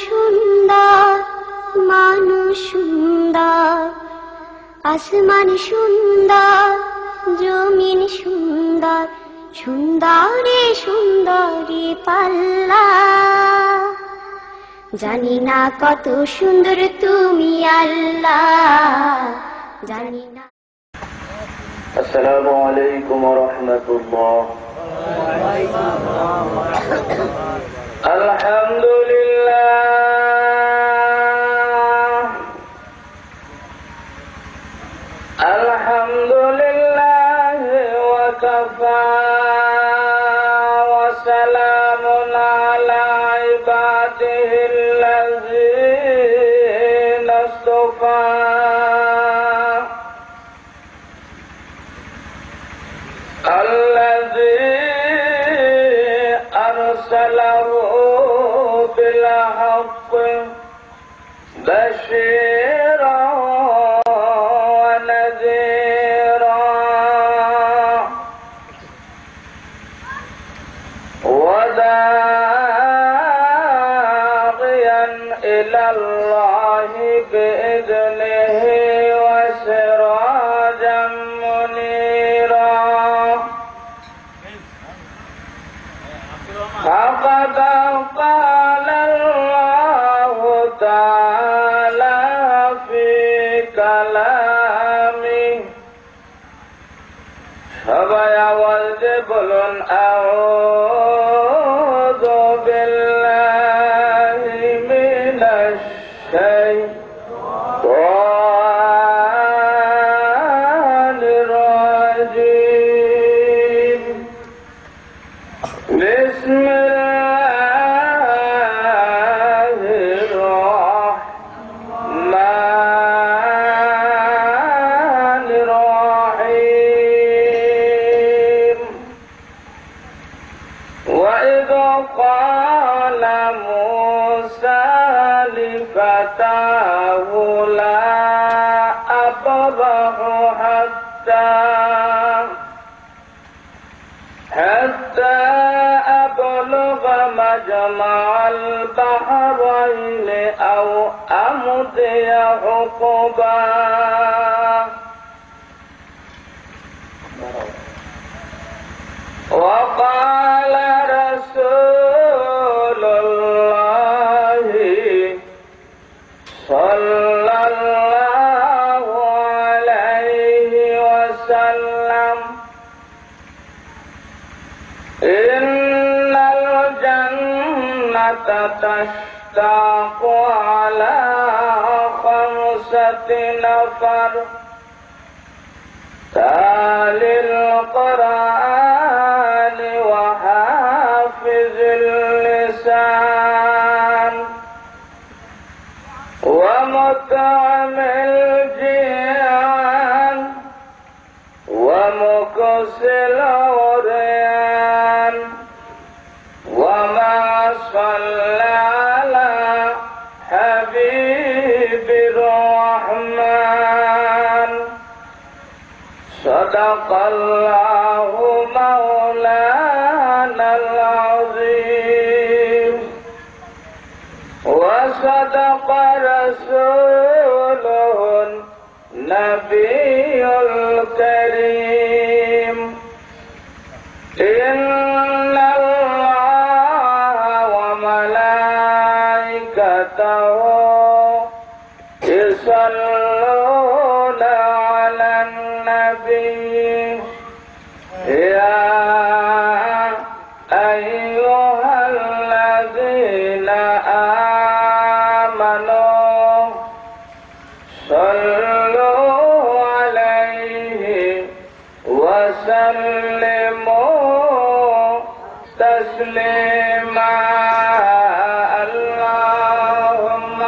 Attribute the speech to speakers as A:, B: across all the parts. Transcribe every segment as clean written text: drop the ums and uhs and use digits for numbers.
A: সুন্দর, মানুষ সুন্দর, আসমান সুন্দর, জমিন সুন্দর, সুন্দরে সুন্দরী পাল্লা। জানি না কত সুন্দর তুমি আল্লাহ, জানি না।
B: আসসালামু আলাইকুম ওয়া রাহমাতুল্লাহ। আলহামদুলিল্লাহ, আলহামদুলিল্লাহ ওয়া কাফা ওয়া সালামুন আলা ইবাদিহিল্লাযীনা ইসতাফা। أرسله بالحق بشيرا ونذيرا وداعيا إلى الله بإذنه وسراجا منيرا. فقد قال الله تعالى في كلامه. সবাই আওয়াজ দিয়ে বলুন আউযু বিল্লাহি মিনাশ শাইতানির রাজীম. বিসমিল্লাহির রাহমানির রাহিম. وَإِذْ قَالَ مُوسَى لِفَتَاهُ لَا أَبْرَحُ حتى أبلغ مجمع البحرين أو أمضي حقبا. وقال رسول الله صلى الله عليه وسلم إن الجنة تشتاق على 5 نفر تالي القرآن وحافظ اللسان ومطعم الجيعان ومكسي العريان وما صلى على حبيب الرحمن. صدق الله مولانا العظيم وصدق رسوله النبي الكريم. إن الله وملائكته يصلون على النبي. يا أيها الذين آمنوا صلوا عليه وسلموا تسليما. اللهم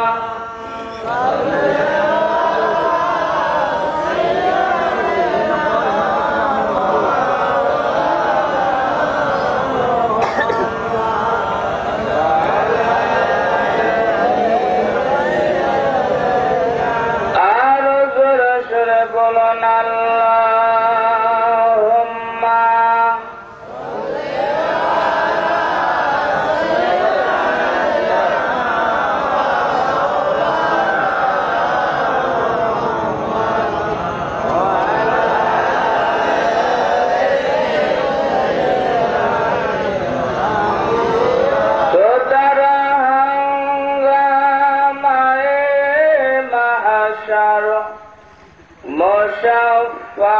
B: بشر مشفع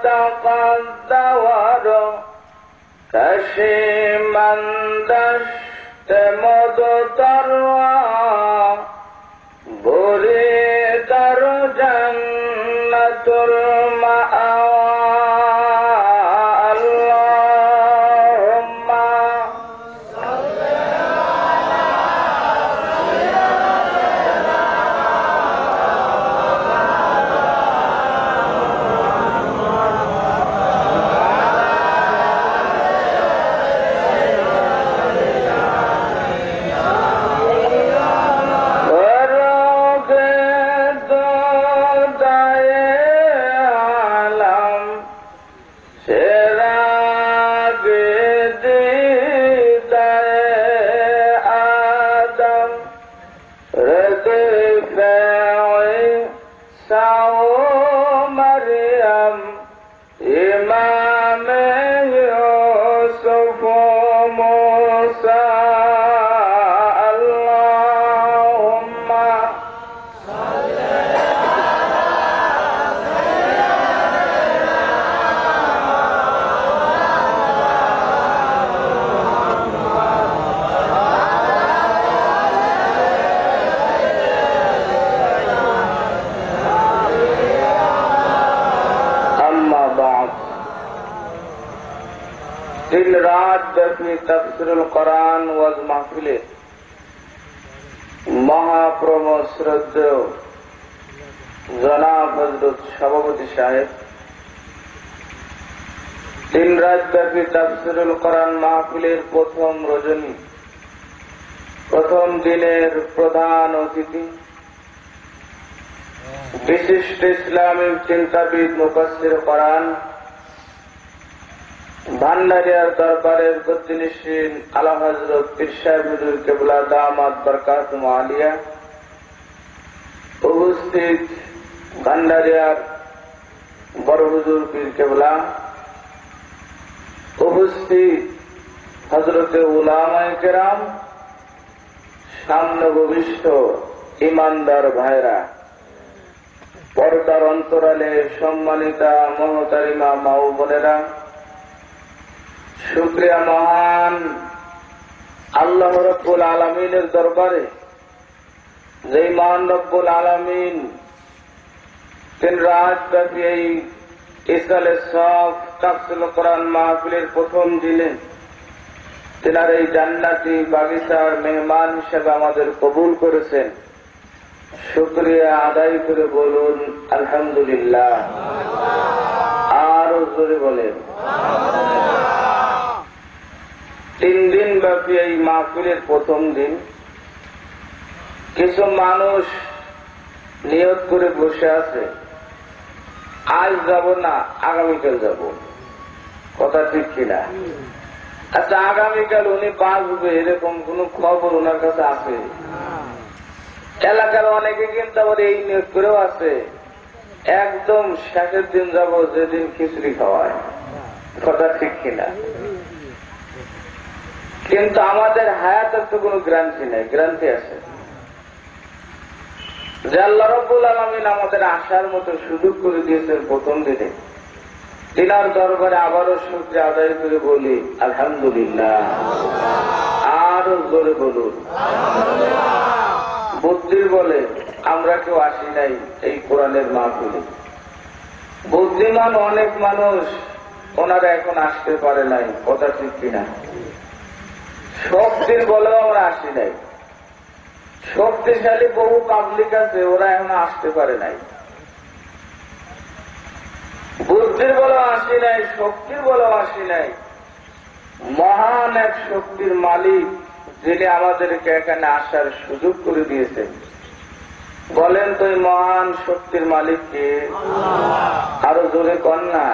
B: تقدور كشيما دشت مضطر بريد جنة المأوى اللهم दिन रात व्यापी तफसीरुल कुरान ওয়াজ মাহফিলে মহাপ্রম শ্রদ্ধেয় জনাব হযরত সভাপতি সাহেব দিন রাত ব্যাপী তফসিরুল কোরআন মাহফিলের প্রথম রজনী প্রথম দিনের প্রধান অতিথি বিশিষ্ট ইসলামিক চিন্তাবিদ মুফাসসির কোরআন ভান্ডারিয়ার দরবারের গদ্দিনিশীন আলা হযরত পীর সাহেব হুজুর কিবলা দামাত বরকাতুহু আলিয়া উপস্থিত ভান্ডারিয়ার বড় হুজুর পীর কিবলা উপস্থিত হযরতে উলামায়ে কেরাম সামনে ভবিষ্ঠ ইমানদার ভাইরা পর্দার অন্তরালে সম্মানিতা মহতারিমা মা ও বোনেরা শুকরিয়া মহান আল্লাহ রাব্বুল আলামিনের দরবারে যে মহান রব্বুল আলামিন তিন রাত ব্যাপী এই ইসালে সফ তাফসীরুল কোরআন মাহফিলের প্রথম দিনে তিনার এই জান্নাতি বাগিচার মেহমান হিসেবে আমাদের কবুল করেছেন। শুকরিয়া আদায় করে বলুন আলহামদুলিল্লাহ। আরো জোরে বলেন। 3 দিন ব্যাপী এই মাহফিলের প্রথম দিন কিছু মানুষ নিয়ত করে বসে আছে, আজ যাব না আগামীকাল যাব। কথা ঠিক কিনা? আচ্ছা, আগামীকাল উনি বাঁচবে এরকম কোন খবর ওনার কাছে আছে? এলাকার অনেকে কিন্তু আবার এই নিয়োগ করেও আছে, একদম শেষের দিন যাব যেদিন খিচুড়ি খাওয়ায়। কথা ঠিক কিনা? কিন্তু আমাদের হায়াতের তো কোনো গ্যারান্টি নেই। গ্যারান্টি আছে যে আল্লাহ রাব্বুল আলামিন আমাদের আসার মতো সুযোগ করে দিয়েছেন প্রথম দিনে। তিনার দরবারে আবারও শুকরিয়া আদায় করে বলি আলহামদুলিল্লাহ। আরো জোরে বলুন। বুদ্ধির বলে আমরা কেউ আসি নাই এই কোরআনের মাহফিলে। বুদ্ধিমান অনেক মানুষ, ওনারা এখন আসতে পারে নাই। কথা ঠিক কিনা? শক্তির বলেও আমরা আসি নাই। শক্তিশালী বহু পাবলিক আছে, ওরা এখন আসতে পারে নাই। বুদ্ধির বলেও আসি নাই, শক্তির বলেও আসি নাই। মহান এক শক্তির মালিক যিনি আমাদেরকে এখানে আসার সুযোগ করে দিয়েছেন, বলেন তো এই মহান শক্তির মালিক কে? আরো জোরে কন্যা।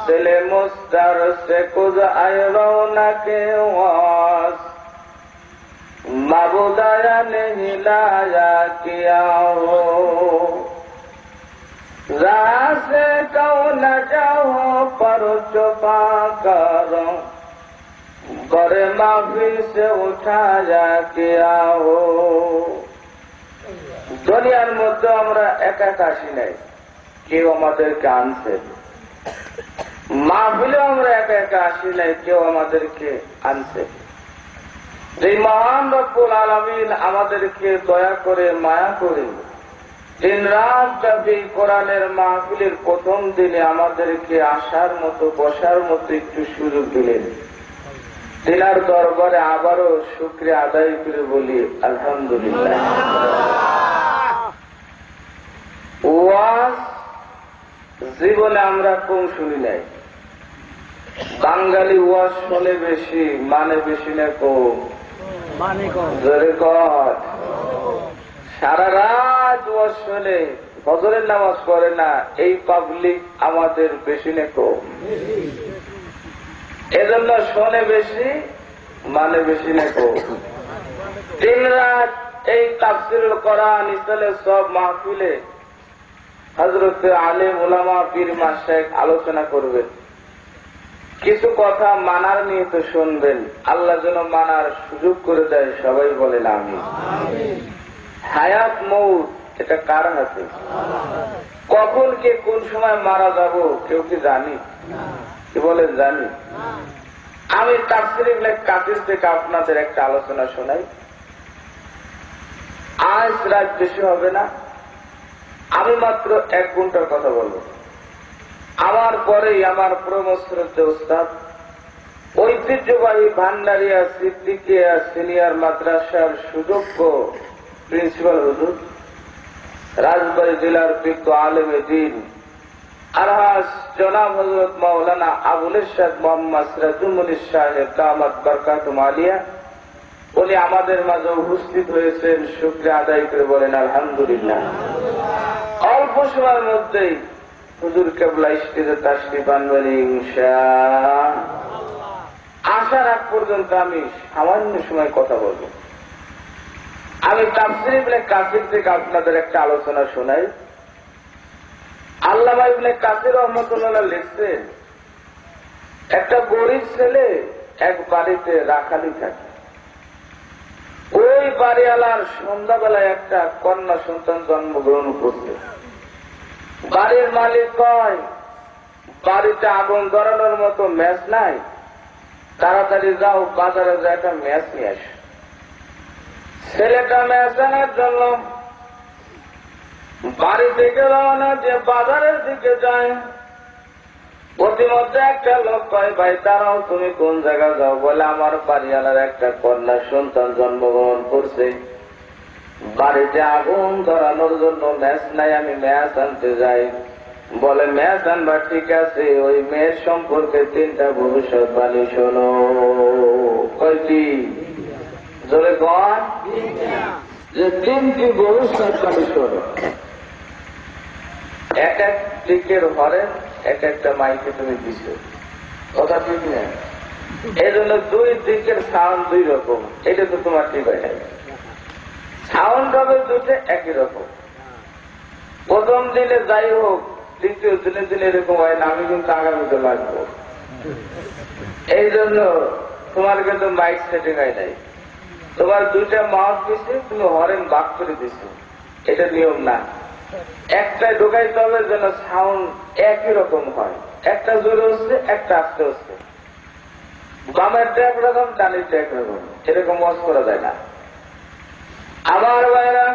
B: দিলে মুস্তার সে কুজ আয়রৌনা কে ওয়াস মাবুদায়া নেহি লায়া কিয়া হো রাসে কও না যাও পর চুপা করো बड़े माफी से उठाया किया हो দুনিয়ার মধ্যে আমরা একা একা আসি নাই, কেউ আমাদেরকে আনছে। মাহফিলে আমরা একা একা আসি নাই, কেউ আমাদেরকে আনছে। এই মহান রব্বুল আলামিন আমাদেরকে দয়া করে মায়া করে দিন রাত ব্যাপী কোরআনের মাহফিলের প্রথম দিনে আমাদেরকে আসার মতো বসার মতো একটু সুযোগ দিলেন। তিনার দরবারে আবারও শুকরিয়া আদায় করে বলি আলহামদুলিল্লাহ। ওয়াজ জীবনে আমরা কম শুনি নাই। বাঙালি ওয়াজ শুনে বেশি, মানে বেশি না কম? জোরে কর। সারা রাত ওয়াজ শুনে ফজরের নামাজ পড়ে না, এই পাবলিক আমাদের বেশি না কম? এজন্য শোনে বেশি, মানে বেশি না কম? দিন রাত এই তাফসীরুল কোরআন ইসলামের সব মাহফিলে হযরত আলেম উলামা পীর মাশায়েখ আলোচনা করবেন। কিছু কথা মানার নিয়ে তো শুনবেন, আল্লাহ যেন মানার সুযোগ করে দেয়। সবাই বলেন আমিন। হায়াত মউত এটা কার হাতে? কখন কে কোন সময় মারা যাব কেউ কি জানি? কি বলেন? জানি। আমি তাফসীর ইবনে কাসির থেকে আপনাদের একটা আলোচনা শোনাই। আজ রাত বেশি হবে না, আমি মাত্র 1 ঘন্টার কথা বলবো। আমার পরেই আমার প্রমশ্রদ্ধ উস্তাদ ঐতিহ্যবাহী ভান্ডারিয়া সিদ্দিকিয়া সিনিয়র মাদ্রাসার সুযোগ্য প্রিন্সিপাল হুজুর, রাজবাড়ী জেলার বিজ্ঞ আলেমে দ্বীন আলহাজ জনাব হযরত মাওলানা আবুল ইরশাদ মোহাম্মদ সিরাজুল মুনির সাহেব দামাত বরকাতুহুম আলিয়া, উনি আমাদের মাঝে উপস্থিত হয়েছেন। শুকরিয়া আদায় করে বলেন আলহামদুলিল্লাহ। অল্প সময়ের মধ্যেই হুজুর কেবলা স্টেজে তাশরিফ আনবেন ইনশাআল্লাহ। আসার আগ পর্যন্ত আমি সামান্য সময় কথা বলবো। আমি তাফসীর ইবনে কাসির থেকে আপনাদের একটা আলোচনা শোনাই। আল্লামা ইবনে কাসির রাহমাতুল্লাহ লিখছেন, একটা গরিব ছেলে এক বাড়িতে রাখালি থাকে। ওই বাড়িওয়ালার সন্ধ্যাবেলায় একটা কন্যা সন্তান জন্মগ্রহণ করছে। বাড়ির মালিক কয়, বাড়িতে আগুন ধরানোর মতো ম্যাচ নাই, তাড়াতাড়ি যাও বাজারে যা একটা ম্যাচ নিয়ে আস। ছেলেটা ম্যাচ আনার জন্য বাড়ি থেকে রওনা দিয়ে বাজারের দিকে যায়। প্রতিমধ্যে একটা লোক কয়, ভাই তারাও তুমি কোন জায়গায় যাও? বলে আমার বাড়িওয়ালার একটা কন্যা সন্তান জন্মগ্রহণ করছে, বাড়িতে আগুন ধরানোর জন্য ম্যাচ নাই, আমি ম্যাচ আনতে যাই। বলে ম্যাচ আনবা, ঠিক আছে, ওই মেয়ের সম্পর্কে 3টা ভবিষ্যৎবাণী শোনো। কয়টি? জোরে কন। যে 3টি ভবিষ্যৎবাণী শোনো। এক এক দিকের ঘরে এক একটা মাইকে তুমি দিছো, কথা ঠিক না? এই জন্য 2 দিকের সাউন্ড 2 রকম। এটা তো তোমার ঠিক হয় না। সাউন্ড হবে 2টে একই রকম। প্রথম দিনে যাই হোক, দ্বিতীয় দিনের দিন এরকম হয় না। আমি কিন্তু আগামীতে লাগবো, এই জন্য তোমার কিন্তু মাইক সেটিং হয় নাই। তোমার 2টা মাউথ দিচ্ছে, তুমি হরেন বাক করে দিছো, এটা নিয়ম না। একটাই ঢোকাইতে হবে যেন সাউন্ড একই রকম হয়। একটা জোরে হচ্ছে, একটা আস্তে হচ্ছে। বামেরটা একরকম, ডানেরটা একরকম, এরকম ওয়াজ করা যায় না। আমার ভাইরা,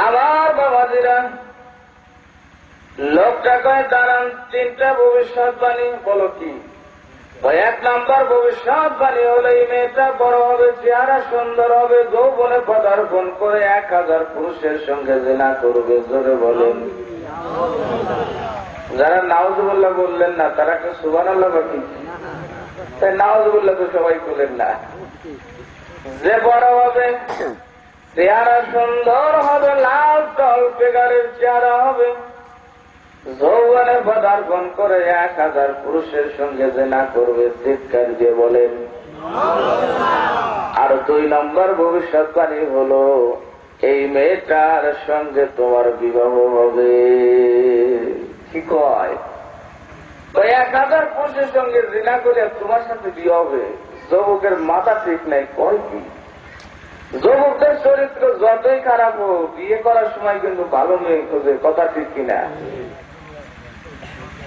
B: আমার বাবাজিরা, লোকটা কয় দাঁড়ান, 3টা ভবিষ্যৎবাণী। বলো কি? 1 নাম্বার ভবিষ্যৎবাণী হলো এই মেয়েটা বড় হবে, চেহারা সুন্দর হবে, যৌবনে পদার্পণ করে 1000 পুরুষের সঙ্গে জিনা করবে। জোরে বলেন। যারা নাউজুবিল্লাহ বললেন না তারা কি সুবহানাল্লাহ বাকি? তাই নাউজুবিল্লাহ তো সবাই বলেন না। যে বড় হবে, চেহারা সুন্দর হবে, লাল টল ফিগারের চেহারা হবে, যৌবনে পদার্পণ করে 1000 পুরুষের সঙ্গে জিনা করবে। চিৎকার দিয়ে বলেন। আর 2 নম্বর ভবিষ্যৎবাণী হলো এই মেয়েটার সঙ্গে তোমার বিবাহ হবে। কি কয়? 1000 পুরুষের সঙ্গে জিনা করে তোমার সাথে বিয়ে হবে। যুবকের মাথা ঠিক নাই, কয় কি? যুবকদের চরিত্র যতই খারাপ হোক, বিয়ে করার সময় কিন্তু ভালো মেয়ে খোঁজে, কথা ঠিক কিনা?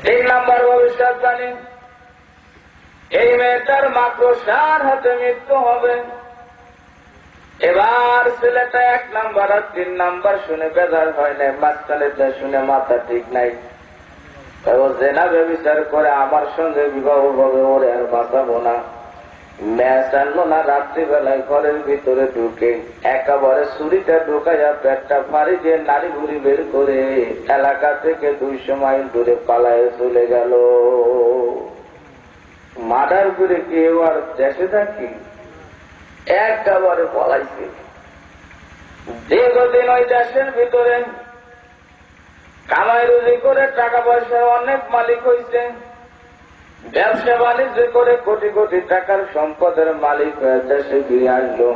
B: 3 নাম্বার ভবিষ্যৎ জানি, এই মেয়েটার মাকড়সার হাতে মৃত্যু হবে। এবার ছেলেটা 1 নাম্বার আর 3 নাম্বার শুনে বেজার হয় নাই, মাঝখানেটা শুনে মাথা ঠিক নাই। ও জেনা ব্যভিচার করে আমার সঙ্গে বিবাহ হবে, ওরে আর বাঁচাবো না। ম্যাচ আনলো না, রাত্রিবেলায় ঘরের ভিতরে ঢুকে একেবারে ছুরিটা ঢুকাইয়া পেটটা ফাড়ি দিয়ে নারী ঘুরি বের করে এলাকা থেকে 200 মাইল দূরে পালায় চলে গেল। মার্ডার করে কেউ আর দেশে থাকি, একেবারে পলাইছে। দীর্ঘদিন ওই দেশের ভিতরে কামাই রুজি করে টাকা পয়সার অনেক মালিক হয়েছে, ব্যবসা বাণিজ্য করে কোটি কোটি টাকার সম্পদের মালিক হয়ে দেশে ফিরে আসলো।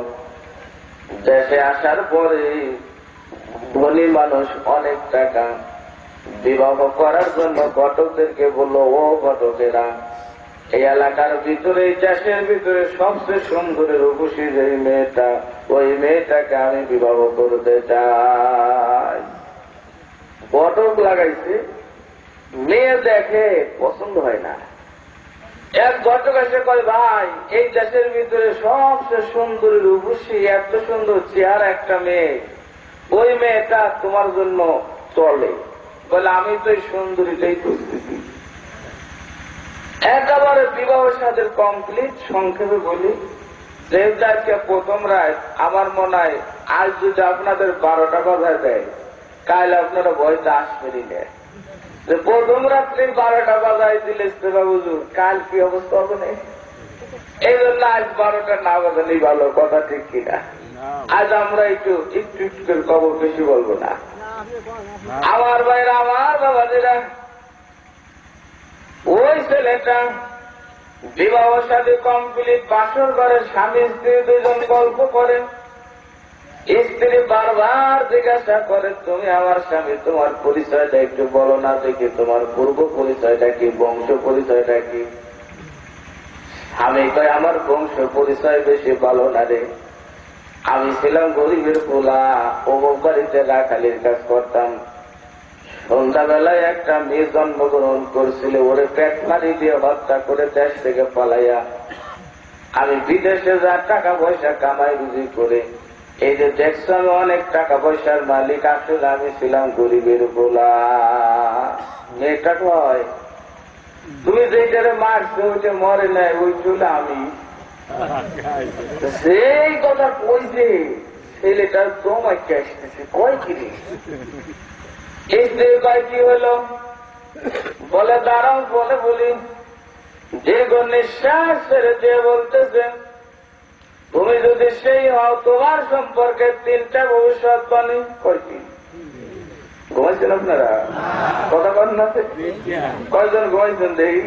B: দেশে আসার পরে ধনী মানুষ অনেক টাকা, বিবাহ করার জন্য ঘটকদেরকে বললো, ও ঘটকেরা, এই এলাকার ভিতরে, এই দেশের ভিতরে সবচেয়ে সুন্দরের রূপসী যে মেয়েটা, ওই মেয়েটাকে আমি বিবাহ করতে চাই। ঘটক লাগাইছে, মেয়ে দেখে পছন্দ হয় না। এক ঘটক এসে কয়, ভাই, এই দেশের ভিতরে সবচেয়ে সুন্দরী রূপসী, এত সুন্দর চেহারা একটা মেয়ে, ওই মেয়েটা তোমার জন্য চলে। বলে, আমি তো এই সুন্দরীটাই খুঁজতেছি। একেবারে বিবাহ সাথে কমপ্লিট। সংক্ষেপে বলি, যেহেতু আজকে প্রথম রাত, আমার মনে হয় আজ যদি আপনাদের 12টা বাজায় দেয়, কাল আপনারা ভয়তে আসবেনই না। প্রথম রাত্রি 12টা বাজায় দিলে হুজুর, কাল কি অবস্থা হবে না? এই জন্য আজ 12টা না বাজালেই ভালো, কথা ঠিক কিনা? আজ আমরা একটু একটু করে খবর বেশি বলবো না। আমার ভাইরা, আমার বাবাজিরা, ওই ছেলেটা বিবাহ শাদী কমপ্লিট, বাসর ঘরে স্বামী স্ত্রী 2 জন গল্প করে। স্ত্রী বারবার জিজ্ঞাসা করে, তুমি আমার স্বামী, তোমার পরিচয়টা একটু বলো না দেখি, তোমার পূর্ব পরিচয়টা কি, বংশ পরিচয়টা কি? আমি কই, আমার বংশ পরিচয় বেশি ভালো না রে, আমি ছিলাম গরিবের পোলা, অমুক বাড়িতে রাখালির কাজ করতাম। সন্ধ্যাবেলায় একটা মেয়ে জন্মগ্রহণ করছিল, ওরে পেট মারি দিয়ে হত্যা করে দেশ থেকে পালাইয়া আমি বিদেশে যা টাকা পয়সা কামাই রুজি করে, এই যে দেখছো আমি অনেক টাকা পয়সার মালিক, আসলে আমি ছিলাম গরিবের পোলা। মেয়েটা কয়, তুমি যেটারে মারছো ওইটা মরে নাই, ওই চলে আমি। সেই কথা কইছে, ছেলেটা জমাইতে আসতেছে, কয় কিরে? স্ত্রী কয়, কি হলো? বলে, দাঁড়াও, বলে বলি। দীর্ঘ নিঃশ্বাস ছেড়ে দিয়ে বলতেছে, তুমি যদি সেই হও, তোমার সম্পর্কে 3টা ভবিষ্যৎবাণী। কয়টি? ঘুমাইছেন আপনারা? কথা কন না? কয়জন ঘুমাইছেন দেখি?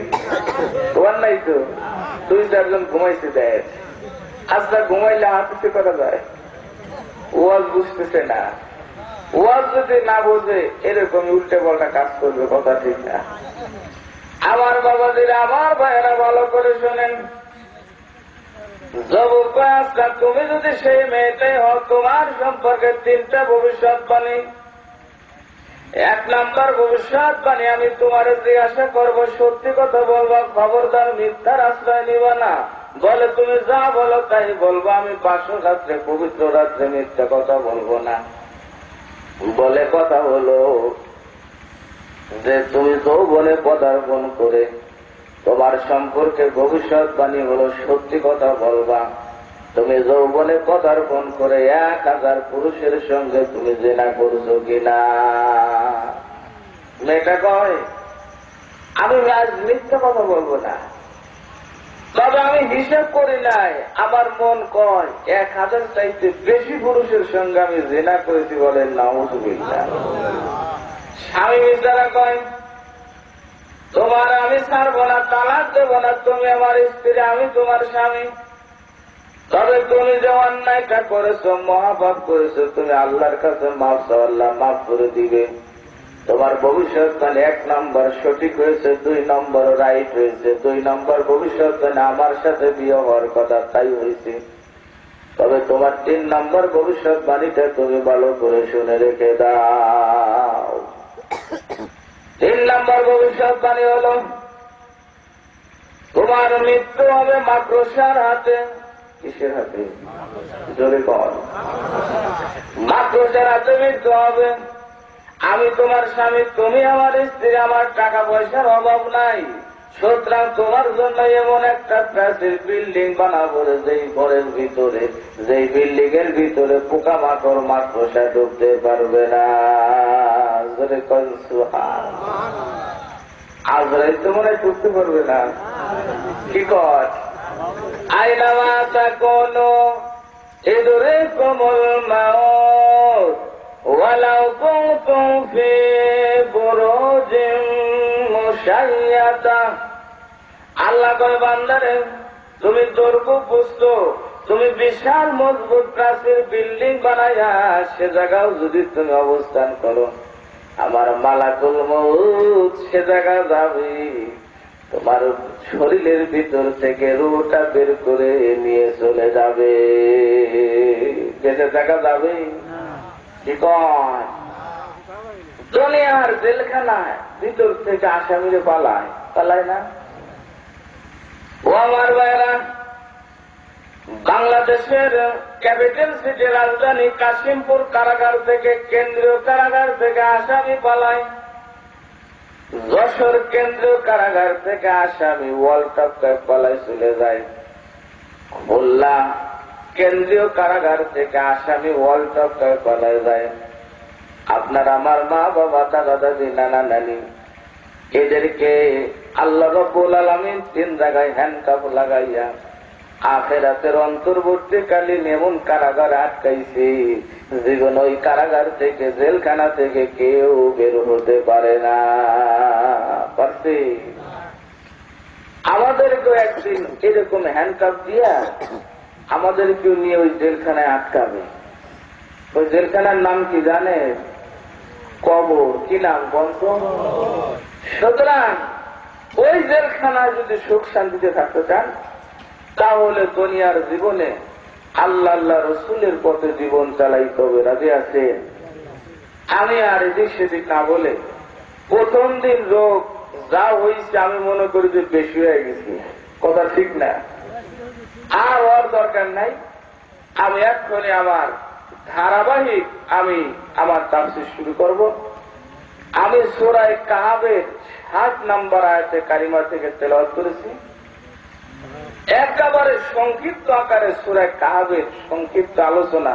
B: তোমার নাই তো, 2-4 জন ঘুমাইছে দেখ। আচ্ছা, ঘুমাইলে হাতে করা যায়? ওয়াজ বুঝতেছে না। ওয়াজ যদি না বোঝে, এরকম উল্টে পাল্টা কাজ করবে, কথা ঠিক না? আমার বাবাজিরা, আমার ভাইয়েরা, ভালো করে শোনেন। যুবক, আজকাল তুমি যদি সেই মেয়েটাই হও, তোমার সম্পর্কে 3টা ভবিষ্যৎবাণী। 1 নাম্বার ভবিষ্যৎবাণী, আমি তোমার জিজ্ঞাসা করব, সত্যি কথা বলবা, খবরদার মিথ্যার আশ্রয় নিবা না। বলে, তুমি যা বলো তাই বলবো, আমি 5 রাত্রে, পবিত্র রাত্রে মিথ্যা কথা বলবো না। বলে, কথা হলো যে তুমি যৌবনে পদার্পণ করে তোমার সম্পর্কে ভবিষ্যৎবাণী হলো সত্যি কথা বলবা। তুমি যৌবনে পদার্পণ করে 1000 পুরুষের সঙ্গে তুমি জিনা করছো কিনা? মেয়েটা কয়, আমি আজ মিথ্যা কথা বলবো না, তবে আমি হিসাব করি নাই, আমার মন কয় 1000 চাইতে বেশি পুরুষের সঙ্গে আমি জিনা করেছি। বলেন নাউযুবিল্লাহ। স্বামী বিচারা কয়, তোমার আমি ছাড়বো না, তালাক দেবো না, তুমি আমার স্ত্রী, আমি তোমার স্বামী। তবে তুমি যে অন্যায়টা করেছো, মহাপাপ করেছো, তুমি আল্লাহর কাছে মাফ চাও, আল্লাহ মাফ করে দিবে। তোমার ভবিষ্যৎবাণী 1 নম্বর সঠিক হয়েছে, 2 নম্বর রাইট হয়েছে। 2 নম্বর ভবিষ্যৎবাণী, আমার সাথে বিয়ে হওয়ার কথা, তাই হয়েছে। তবে তোমার 3 নম্বর ভবিষ্যৎবাণীটা তুমি ভালো করে শুনে রেখে দাও। 3 নম্বর ভবিষ্যৎবাণী হল তোমার মৃত্যু হবে মাকড়সার হাতে। কিসের হাতে? জোরে কর। মাকড়সার হাতে মৃত্যু হবে। আমি তোমার স্বামী, তুমি আমার স্ত্রী, আমার টাকা পয়সার অভাব নাই, সুতরাং তোমার জন্য এমন একটা প্রাচীর বিল্ডিং বানাবো যেই ঘরের ভিতরে, যেই বিল্ডিং এর ভিতরে পোকামাকড় মাকড়সা ঢুকতে পারবে না। আজরাইল তো মনে ঢুকতে পারবে না। কি কর? আইনামা তাকুনু ইদরিকুমুল মাউত ওয়ালাউ কুনতুম ফি বুরুজিন মুশাইয়াদা। আল্লাহ কয় বান্দারে, তুমি দুর্গ পুষ্ট, তুমি বিশাল মজবুত প্রাচীর বিল্ডিং বানাইয়া সে জায়গাও যদি তুমি অবস্থান করো, আমার মালাকুল মউত সে জায়গা যাবে, তোমার শরীরের ভিতর থেকে রুহটা বের করে নিয়ে চলে যাবে। যেতে জায়গা যাবে। কি কয়? দুনিয়ার জেলখানায় ভিতর থেকে আসামিরে পালায়, পালায় না? ও আমার ভাইরা, বাংলাদেশের ক্যাপিটাল সিটি রাজধানী কাশিমপুর কারাগার থেকে, কেন্দ্রীয় কারাগার থেকে আসামি পালায়। যশোর কেন্দ্রীয় কারাগার থেকে আসামি ওয়ার্ল্ড কাপ পালায় চলে যায়। খুলনা কেন্দ্রীয় কারাগার থেকে আসামি ওয়ার্ল্ড কাপ পালায় যায়। আপনার আমার মা বাবা, দাদা দাদি, নানা নানি, এদেরকে আল্লাহ রাব্বুল আলামিন 3 জায়গায় হ্যান্ডকাপ লাগাইয়া আখিরাতের অন্তর্বর্তীকালীন এমন কারাগার আটকাইছে, জীবন ওই কারাগার থেকে, জেলখানা থেকে কেউ বের হতে পারে না। পারছে? আমাদেরকেও একদিন এরকম হ্যান্ডকাপ দিয়া আমাদেরকেও নিয়ে ওই জেলখানায় আটকাবে। ওই জেলখানার নাম কি জানে? কবর। কি নাম? বন্ধ। সুতরাং ওই জেলখানায় যদি সুখ শান্তিতে থাকতে চান, তাহলে দুনিয়ার জীবনে আল্লাহ আল্লাহ রসুলের পথে জীবন চালাইতে হবে। রাজি আছে? আমি আর এদিক সেদিক না বলে, প্রথম দিন রোগ যা হয়েছে আমি মনে করি যে বেশি হয়ে গেছি। কথা ঠিক না? আর ওর দরকার নাই। আমি এক্ষুনি আমার ধারাবাহিক আমি আমার তাফসীর শুরু করব। আমি সূরা কাহাবের 7 নম্বর আয়াতে কারিমা থেকে তেলাওয়াত করেছি। একেবারে সংক্ষিপ্ত আকারে সূরা কাহাবের সংক্ষিপ্ত আলোচনা